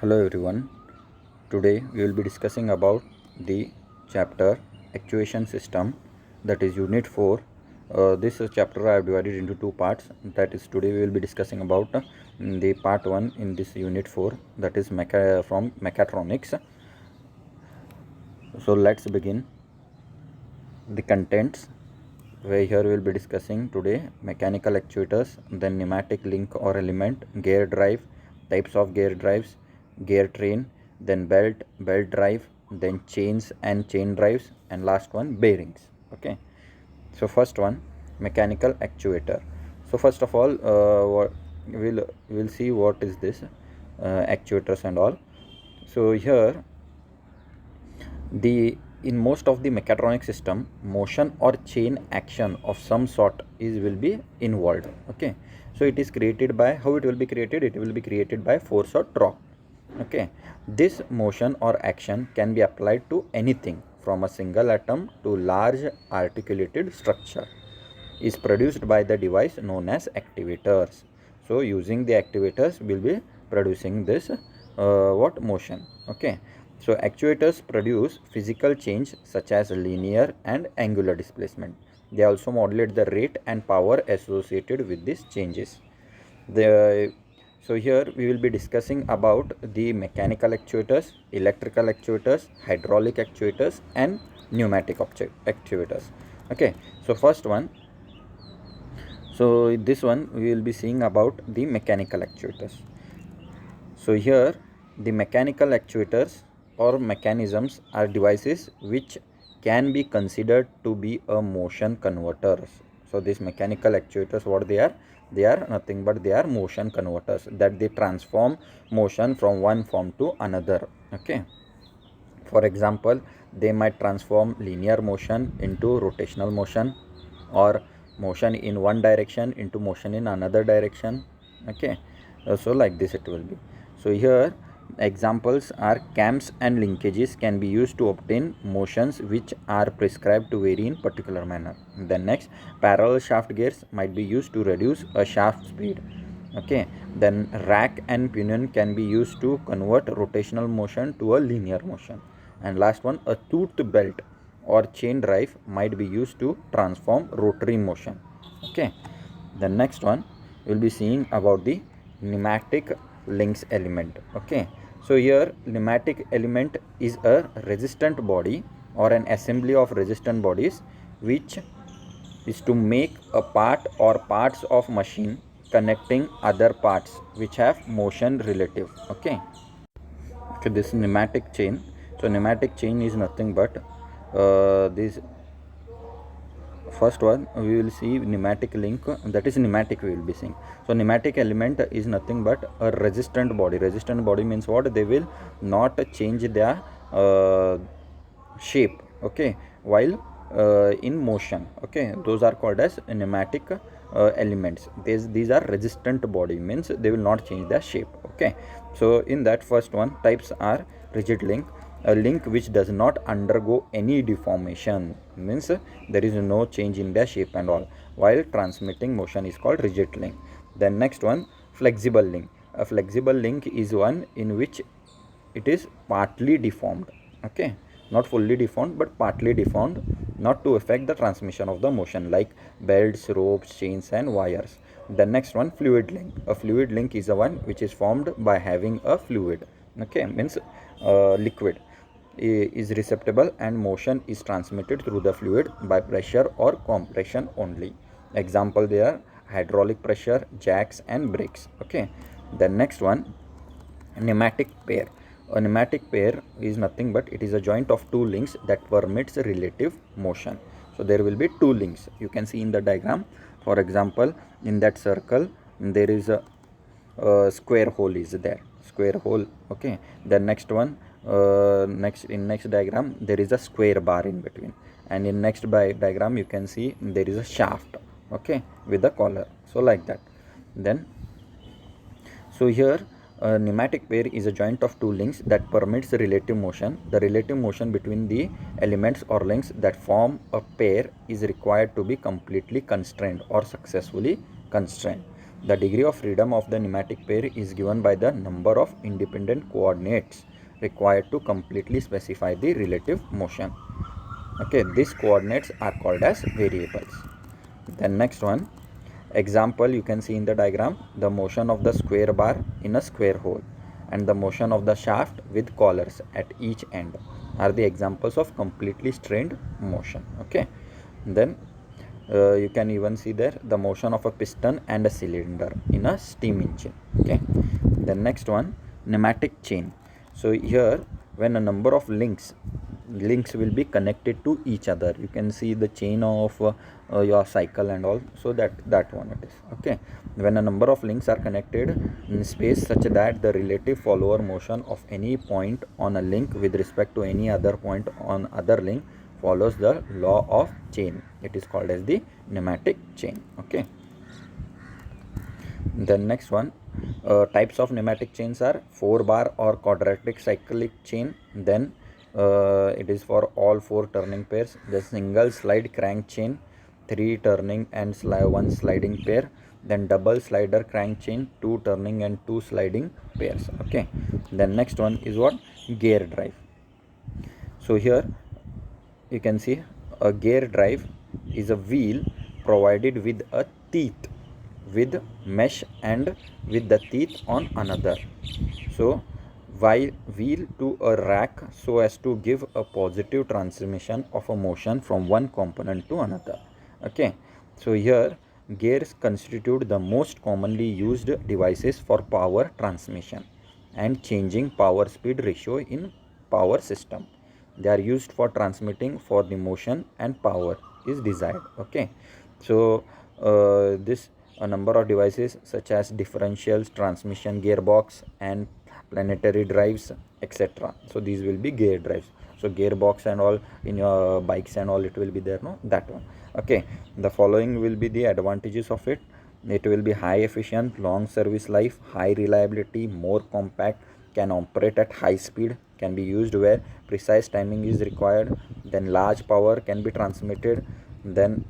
Hello everyone. Today we will be discussing about the chapter actuation system, that is unit 4. This chapter I have divided into two parts. That is, today we will be discussing about the part 1 in this unit 4, that is from mechatronics. So let's begin the contents, where here we will be discussing today mechanical actuators, then pneumatic link or element, gear drive, types of gear drives, gear train, then belt drive, then chains and chain drives, and last one bearings. Okay, so first one, mechanical actuator. So first of all, we'll see what is this actuators and all. So here, the in most of the mechatronic system, motion or chain action of some sort will be involved. Okay, so it is created by, how it will be created? It will be created by force or torque. Okay, this motion or action can be applied to anything from a single atom to large articulated structure, is produced by the device known as actuators. So using the actuators, will be producing this what motion. Okay, so actuators produce physical change such as linear and angular displacement. They also modulate the rate and power associated with these changes. So here we will be discussing about the mechanical actuators, electrical actuators, hydraulic actuators, and pneumatic actuators. Okay, so first one, so this one we will be seeing about the mechanical actuators. So here, the mechanical actuators or mechanisms are devices which can be considered to be a motion converters. So these mechanical actuators, what they are? They are nothing but they are motion converters, that they transform motion from one form to another. Okay, for example, they might transform linear motion into rotational motion, or motion in one direction into motion in another direction. Okay, so like this it will be. So here examples are cams and linkages can be used to obtain motions which are prescribed to vary in particular manner. Then next, parallel shaft gears might be used to reduce a shaft speed. Okay, then rack and pinion can be used to convert rotational motion to a linear motion. And last one, a toothed belt or chain drive might be used to transform rotary motion. Okay, the next one we'll be seeing about the pneumatic links element. Okay, so here pneumatic element is a resistant body or an assembly of resistant bodies which is to make a part or parts of machine connecting other parts which have motion relative. Okay, okay, this pneumatic chain. So pneumatic chain is nothing but this first one we will see pneumatic link, that is pneumatic we will be seeing. So pneumatic element is nothing but a resistant body. Resistant body means what? They will not change their shape. Okay, while in motion. Okay, those are called as pneumatic elements. These are resistant body, means they will not change their shape. Okay, so in that first one, types are rigid link, a link which does not undergo any deformation, means there is no change in their shape and all, while transmitting motion is called rigid link. Then next one, flexible link. A flexible link is one in which it is partly deformed. Okay, not fully deformed but partly deformed, not to affect the transmission of the motion, like belts, ropes, chains, and wires. The next one, fluid link. A fluid link is the one which is formed by having a fluid. Okay, means liquid is receptible and motion is transmitted through the fluid by pressure or compression only. Example, they are hydraulic pressure, jacks, and brakes. Okay, the next one, pneumatic pair. A pneumatic pair is nothing but it is a joint of two links that permits relative motion. So there will be two links, you can see in the diagram. For example, in that circle there is a square hole is there, square hole. Okay, the next one, next diagram there is a square bar in between, and in next diagram you can see there is a shaft. Okay, with a collar. So like that. Then, so here a pneumatic pair is a joint of two links that permits relative motion. The relative motion between the elements or links that form a pair is required to be completely constrained or successfully constrained. The degree of freedom of the nematic pair is given by the number of independent coordinates required to completely specify the relative motion. Okay, these coordinates are called as variables. Then next one, example, you can see in the diagram the motion of the square bar in a square hole and the motion of the shaft with collars at each end are the examples of completely strained motion. Okay, then you can even see there the motion of a piston and a cylinder in a steam engine. Okay, the next one, pneumatic chain. So here, when a number of links will be connected to each other, you can see the chain of your cycle and all, so that one it is. Okay, when a number of links are connected in space such that the relative follower motion of any point on a link with respect to any other point on other link follows the law of chain, it is called as the pneumatic chain. Okay, then next one, types of pneumatic chains are 4 bar or quadratic cyclic chain, then it is for all 4 turning pairs. The single slide crank chain, 3 turning and 1 sliding pair, then double slider crank chain, 2 turning and 2 sliding pairs. Okay, then next one is what, gear drive. So here you can see a gear drive is a wheel provided with a teeth with mesh and with the teeth on another. So while wheel to a rack so as to give a positive transmission of a motion from one component to another. Okay, so here gears constitute the most commonly used devices for power transmission and changing power speed ratio in power system. They are used for transmitting for the motion and power is desired. Okay, so this a number of devices such as differentials, transmission gearbox and planetary drives, etc. So these will be gear drives. So gearbox and all in your bikes and all, it will be there, no, that one. Okay, the following will be the advantages of it. It will be high efficient, long service life, high reliability, more compact, can operate at high speed, can be used where precise timing is required, then large power can be transmitted, then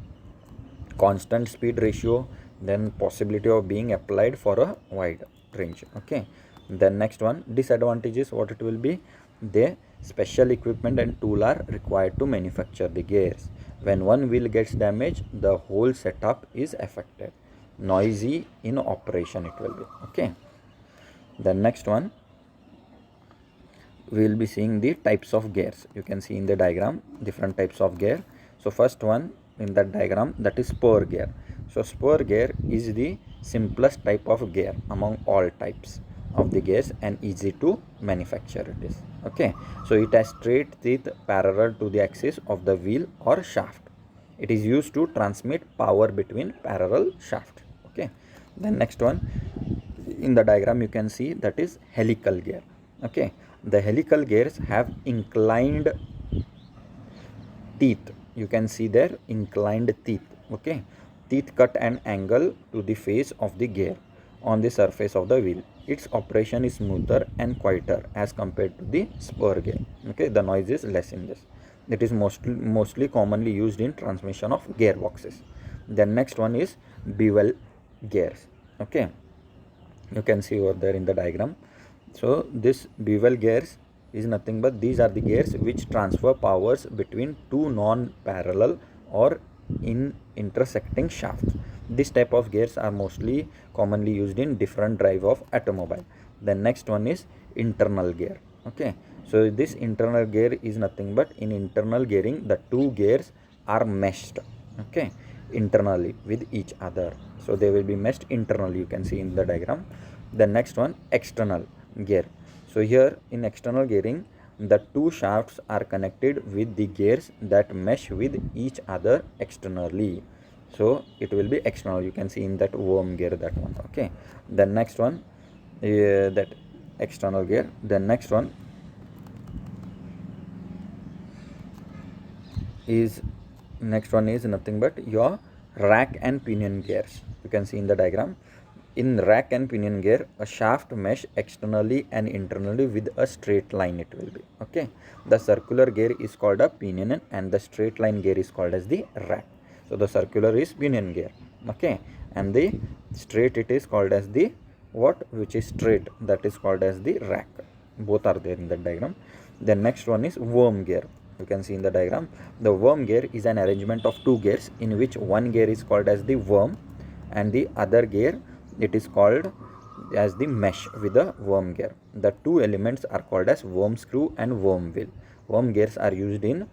constant speed ratio, then possibility of being applied for a wide range. Okay, then next one, disadvantages, what it will be, the special equipment and tool are required to manufacture the gears. When one wheel gets damaged, the whole setup is affected. Noisy in operation it will be. Okay, the next one, we will be seeing the types of gears. You can see in the diagram different types of gear. So first one in that diagram, that is spur gear. So spur gear is the simplest type of gear among all types of the gears and easy to manufacture it is. Okay, so it has straight teeth parallel to the axis of the wheel or shaft. It is used to transmit power between parallel shaft. Okay, then next one in the diagram you can see, that is helical gear. Okay, the helical gears have inclined teeth. You can see there inclined teeth. Okay, teeth cut an angle to the face of the gear on the surface of the wheel. Its operation is smoother and quieter as compared to the spur gear. Okay, the noise is less in this. It is mostly commonly used in transmission of gearboxes. Then next one is bevel gears. Okay, you can see over there in the diagram. So this bevel gears is nothing but these are the gears which transfer powers between two non-parallel or in intersecting shafts. This type of gears are mostly commonly used in different drive of automobile. The next one is internal gear. Okay, so this internal gear is nothing but in internal gearing the two gears are meshed, okay, internally with each other. So they will be meshed internally, you can see in the diagram. The next one, external gear. So here in external gearing the two shafts are connected with the gears that mesh with each other externally. So it will be external, you can see in that worm gear, that one. Okay, the next one, that external gear. The next one is nothing but your rack and pinion gears. You can see in the diagram. In rack and pinion gear, a shaft mesh externally and internally with a straight line it will be. Okay, the circular gear is called a pinion and the straight line gear is called as the rack. So the circular is pinion gear. Okay, and the straight it is called as the what, which is straight, that is called as the rack. Both are there in the diagram. Then next one is worm gear. You can see in the diagram, the worm gear is an arrangement of two gears in which one gear is called as the worm and the other gear it is called as the mesh with the worm gear. The two elements are called as worm screw and worm wheel. Worm gears are used in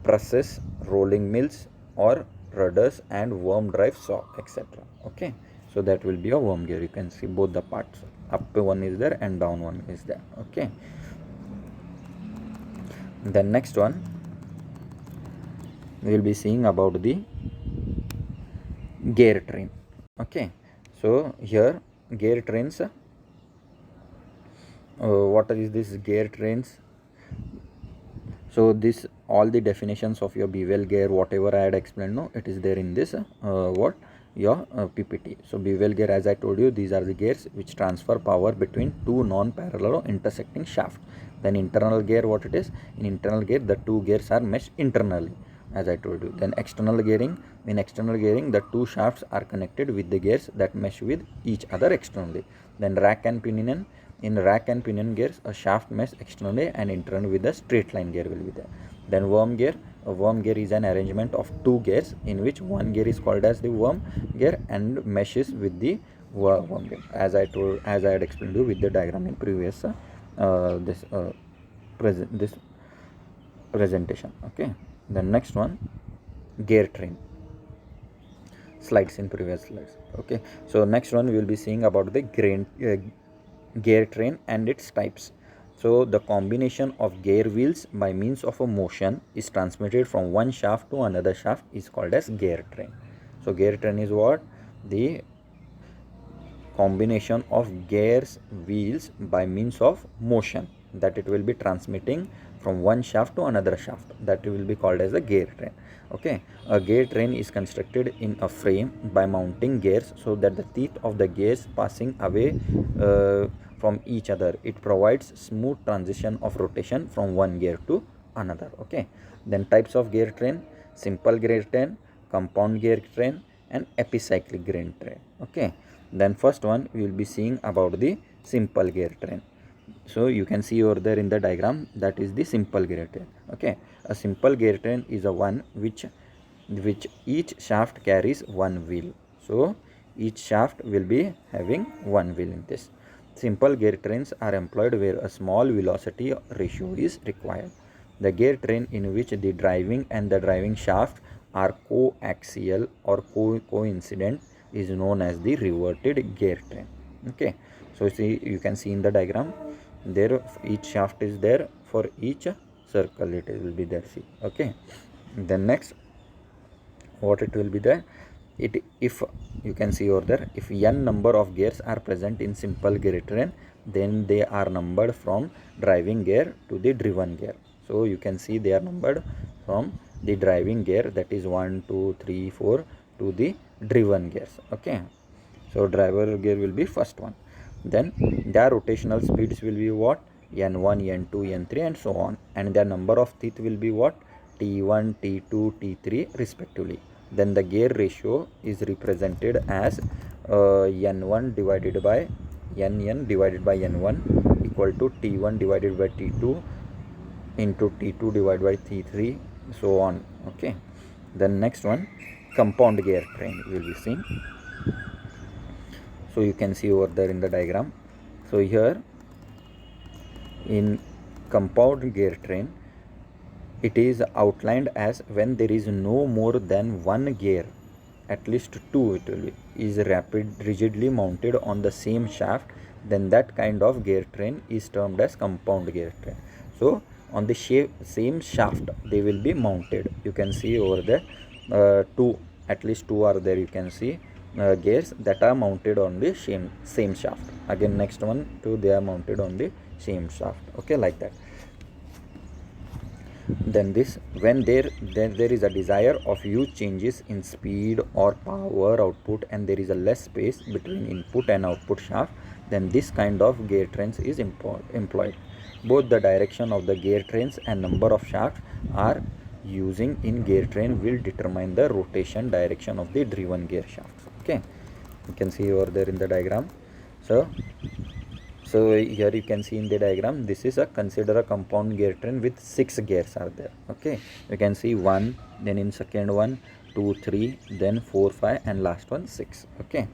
presses, rolling mills or rudders and worm drive saw, etc. Okay, so that will be a worm gear. You can see both the parts, up one is there and down one is there. Okay, the next one we will be seeing about the gear train. Okay, so here gear trains, what is this gear trains? So this all the definitions of your bevel gear, whatever I had explained, no, it is there in this what your PPT. So bevel gear, as I told you, these are the gears which transfer power between two non-parallel or intersecting shaft. Then internal gear, what it is? In internal gear, the two gears are meshed internally, as I told you. Then external gearing, in external gearing, the two shafts are connected with the gears that mesh with each other externally. Then rack and pinion. In rack and pinion gears, a shaft mesh externally and internally with a straight line gear will be there. Then worm gear. A worm gear is an arrangement of two gears in which one gear is called as the worm gear and meshes with the worm gear. As I had explained you with the diagram in previous this presentation. Okay. The next one, gear train. Slides in previous slides. Okay. So next one we will be seeing about the gear train and its types. So the combination of gear wheels by means of a motion is transmitted from one shaft to another shaft is called as gear train. So gear train is what? The combination of gears wheels by means of motion that it will be transmitting from one shaft to another shaft, that will be called as a gear train. Okay, a gear train is constructed in a frame by mounting gears so that the teeth of the gears passing away from each other. It provides smooth transition of rotation from one gear to another. Okay, then types of gear train: simple gear train, compound gear train and epicyclic gear train. Okay, then first one we will be seeing about the simple gear train. So you can see over there in the diagram, that is the simple gear train. Okay, a simple gear train is a one which each shaft carries one wheel. So each shaft will be having one wheel in this. Simple gear trains are employed where a small velocity ratio is required. The gear train in which the driving and the driving shaft are coaxial or coincident is known as the reverted gear train. Okay, so see, you can see in the diagram there each shaft is there for each circle, it will be there. See, okay. Then next, what it will be there, if you can see over there, if n number of gears are present in simple gear train, then they are numbered from driving gear to the driven gear. So you can see they are numbered from the driving gear, that is 1 2 3 4 to the driven gears. Okay, so driver gear will be first one. Then their rotational speeds will be what? N1, N2, N3 and so on, and their number of teeth will be what? T1, T2, T3 respectively. Then the gear ratio is represented as N1 divided by Nn divided by N1 equal to T1 divided by T2 into T2 divided by T3, so on. Okay, then next one, compound gear train we will be seeing. So you can see over there in the diagram. So here in compound gear train, it is outlined as when there is no more than one gear, at least two it will be, is rigidly mounted on the same shaft, then that kind of gear train is termed as compound gear train. So on the same shaft they will be mounted. You can see over there two, at least two are there. You can see gears that are mounted on the same shaft. Again next one, two, they are mounted on the same shaft. Okay, like that. Then this, when there is a desire of huge changes in speed or power output and there is a less space between input and output shaft, then this kind of gear trains is employed. Both the direction of the gear trains and number of shafts are using in gear train will determine the rotation direction of the driven gear shafts. Okay, you can see over there in the diagram. So here you can see in the diagram, this is a consider a compound gear train with 6 gears are there. Okay, you can see 1, then in second one 2, 3, then 4, 5, and last one 6. Okay,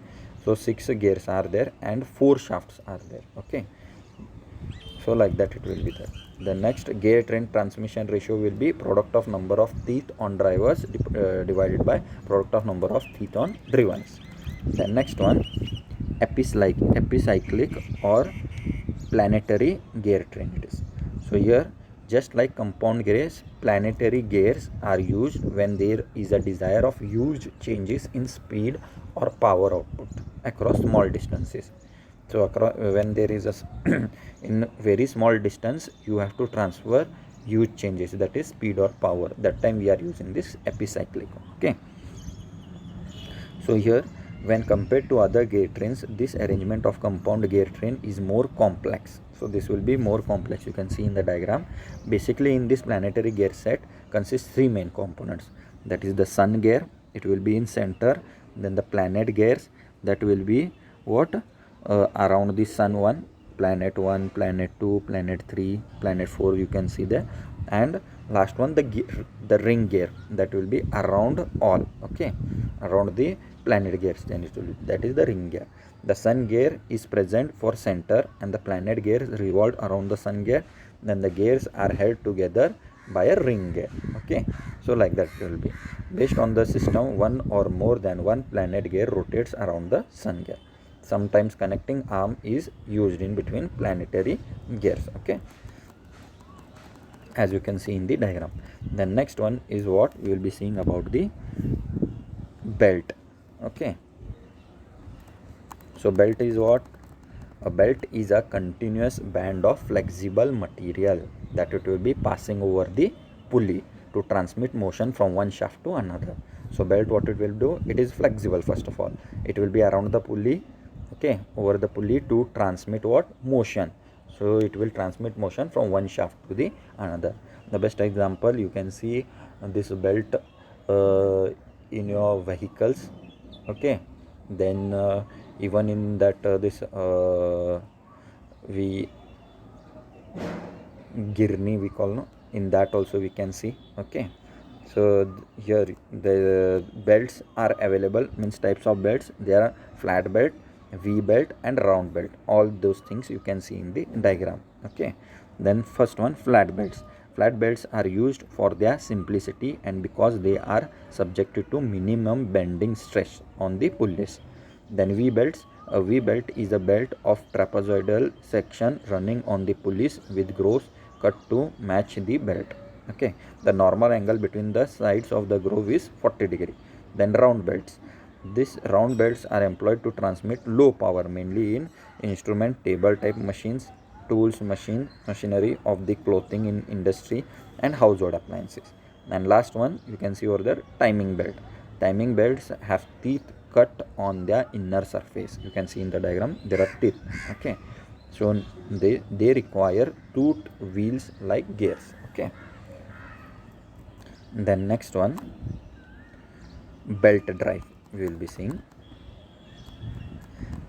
so 6 gears are there and 4 shafts are there. Okay, so like that it will be there. The next gear train transmission ratio will be product of number of teeth on drivers divided by product of number of teeth on drivens. The next one, epicyclic or planetary gear train it is. So here, just like compound gears, planetary gears are used when there is a desire of huge changes in speed or power output across small distances. So when there is a in very small distance, you have to transfer huge changes, that is speed or power. That time we are using this epicyclic. Okay, so here, when compared to other gear trains, this arrangement of compound gear train is more complex. So this will be more complex, you can see in the diagram. Basically in this planetary gear set consists 3 main components, that is the sun gear, it will be in center. Then the planet gears, that will be what, around the sun one, planet 1, planet 2, planet 3, planet 4, you can see there. And last one, the ring gear, that will be around all. Okay, around the planet gears, then it will be, that is the ring gear. The sun gear is present for center and the planet gears revolve around the sun gear. Then the gears are held together by a ring gear. Okay, so like that it will be. Based on the system, one or more than one planet gear rotates around the sun gear. Sometimes connecting arm is used in between planetary gears. Okay, as you can see in the diagram. The next one is what we will be seeing about the belt. Okay, so belt is what? A belt is a continuous band of flexible material that it will be passing over the pulley to transmit motion from one shaft to another. So belt, what it will do, it is flexible. First of all, it will be around the pulley, okay, over the pulley to transmit what? Motion. So it will transmit motion from one shaft to the another. The best example you can see this belt in your vehicles. Okay, then even in that this we girni we call, no, in that also we can see. Okay, so here the belts are available, means types of belts. There are flat belt, V belt, and round belt. All those things you can see in the diagram. Okay, then first one, flat belts. Flat belts are used for their simplicity and because they are subjected to minimum bending stress on the pulleys. Then V belts. A V belt is a belt of trapezoidal section running on the pulleys with grooves cut to match the belt. Okay, the normal angle between the sides of the groove is 40 degree. Then round belts. These round belts are employed to transmit low power mainly in instrument table type machines, tools, machinery of the clothing in industry and household appliances. And last one you can see over there, timing belt. Timing belts have teeth cut on their inner surface. You can see in the diagram there are teeth. Okay, so they require toothed wheels like gears. Okay, then next one, belt drive we will be seeing.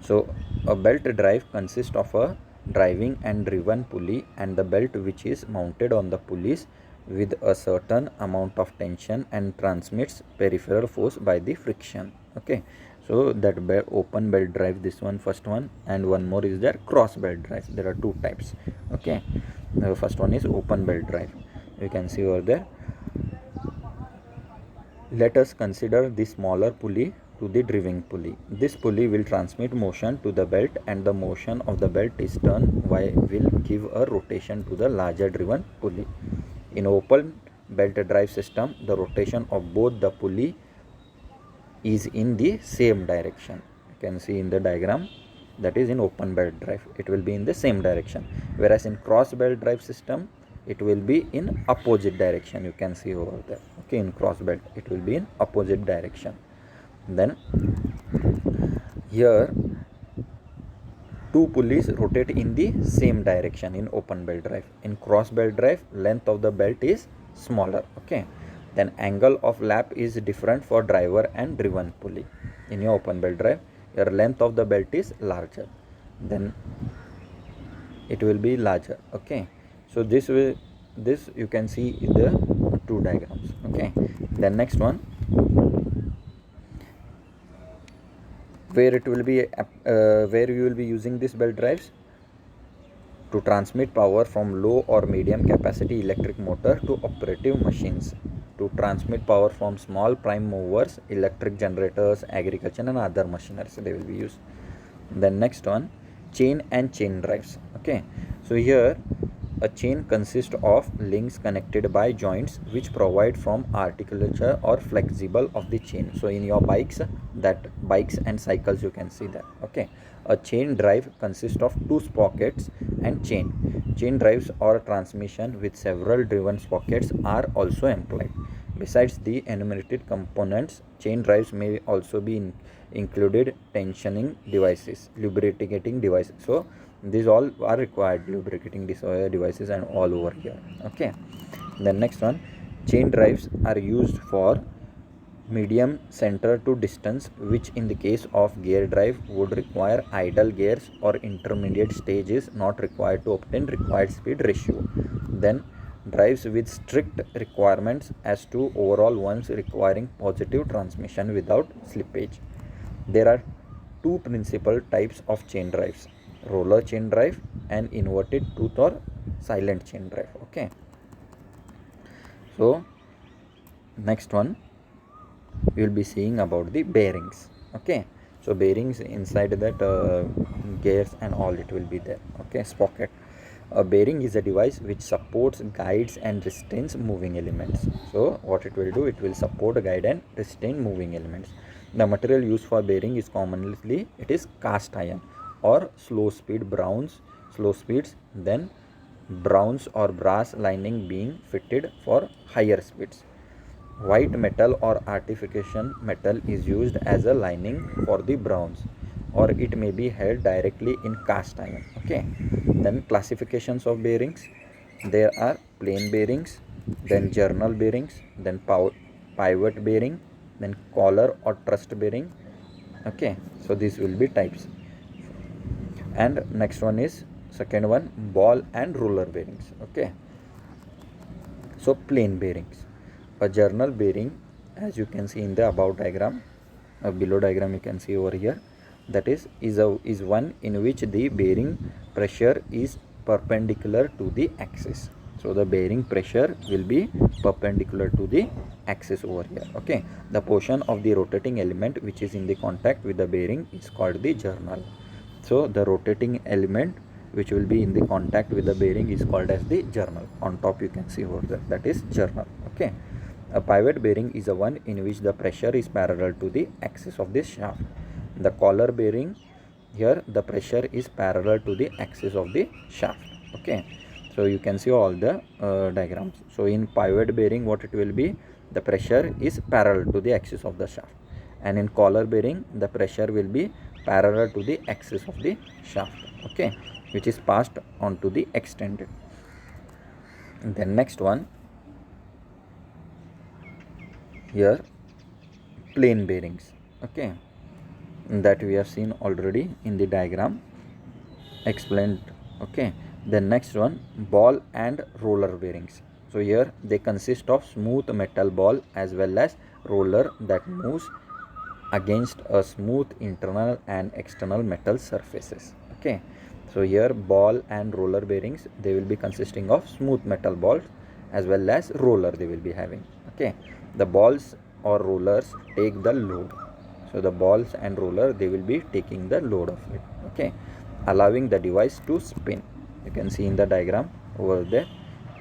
So a belt drive consists of a driving and driven pulley and the belt which is mounted on the pulleys with a certain amount of tension and transmits peripheral force by the friction. Okay, so that open belt drive, this one first one, and one more is there, cross belt drive. There are two types. Okay, the first one is open belt drive, you can see over there. Let us consider the smaller pulley to the driving pulley. This pulley will transmit motion to the belt and the motion of the belt is turned will give a rotation to the larger driven pulley. In open belt drive system, the rotation of both the pulley is in the same direction. You can see in the diagram, that is in open belt drive, it will be in the same direction. Whereas in cross belt drive system, it will be in opposite direction. You can see over there. Okay, in cross belt it will be in opposite direction. Then here two pulleys rotate in the same direction in open belt drive. In cross belt drive, length of the belt is smaller. Okay, Then angle of lap is different for driver and driven pulley. In your open belt drive, your length of the belt is larger, then it will be larger. Okay, so this you can see in the two diagrams. Okay, then next one, where it will be where you will be using this belt drives to transmit power from low or medium capacity electric motor to operative machines, to transmit power from small prime movers, electric generators, agriculture and other machineries they will be used. Then next one, chain and chain drives. Okay, so here a chain consists of links connected by joints which provide from articulature or flexible of the chain. So in your bikes, that bikes and cycles you can see that. Okay, a chain drive consists of two sprockets and chain drives or transmission with several driven sprockets are also employed. Besides the enumerated components, chain drives may also be included tensioning devices, lubricating devices. So these all are required, lubricating devices and all over here. Okay, then next one, chain drives are used for medium center to distance, which in the case of gear drive would require idle gears, or intermediate stage is not required to obtain required speed ratio. Then drives with strict requirements as to overall ones requiring positive transmission without slippage. There are two principal types of chain drives: roller chain drive and inverted tooth or silent chain drive. Okay, so next one we will be seeing about the bearings. Okay, so bearings inside that gears and all, it will be there. Okay, sprocket. A bearing is a device which supports, guides and restrains moving elements. So what it will do, it will support, guide and restrain moving elements. The material used for bearing is commonly it is cast iron or slow speeds, then bronze or brass lining being fitted for higher speeds. White metal or artificial metal is used as a lining for the bronze, or it may be held directly in cast iron. Okay, then classifications of bearings: there are plain bearings, then journal bearings, then pivot bearing, then collar or thrust bearing. Okay, so these will be types. And next one is second one, ball and roller bearings. Okay, so plain bearings. A journal bearing, as you can see in the above diagram, below diagram you can see over here, that is one in which the bearing pressure is perpendicular to the axis. So the bearing pressure will be perpendicular to the axis over here. Okay, the portion of the rotating element which is in the contact with the bearing is called the journal. So the rotating element which will be in the contact with the bearing is called as the journal. On top you can see over there, that is journal. Okay, a pivot bearing is a one in which the pressure is parallel to the axis of this shaft. The collar bearing, here the pressure is parallel to the axis of the shaft. Okay, so you can see all the diagrams. So in pivot bearing, what it will be, the pressure is parallel to the axis of the shaft, and in collar bearing the pressure will be parallel to the axis of the shaft. Okay, which is passed on to the extended. And then next one, here plain bearings. Okay, that we have seen already in the diagram explained. Okay, the next one, ball and roller bearings. So here they consist of smooth metal ball as well as roller that moves against a smooth internal and external metal surfaces. Okay, so here ball and roller bearings, they will be consisting of smooth metal balls as well as roller they will be having. Okay, the balls or rollers take the load. So the balls and roller, they will be taking the load of it. Okay, allowing the device to spin. You can see in the diagram over there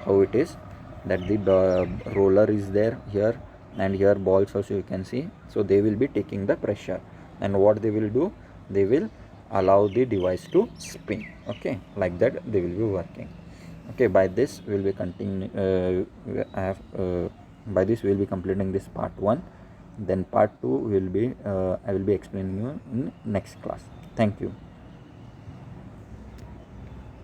how it is, that the roller is there here, and here balls also you can see. So they will be taking the pressure, and what they will do, they will allow the device to spin. Okay, like that they will be working. Okay, by this we will be by this we will be completing this part 1. Then part 2 will be I will be explaining you in next class. Thank you.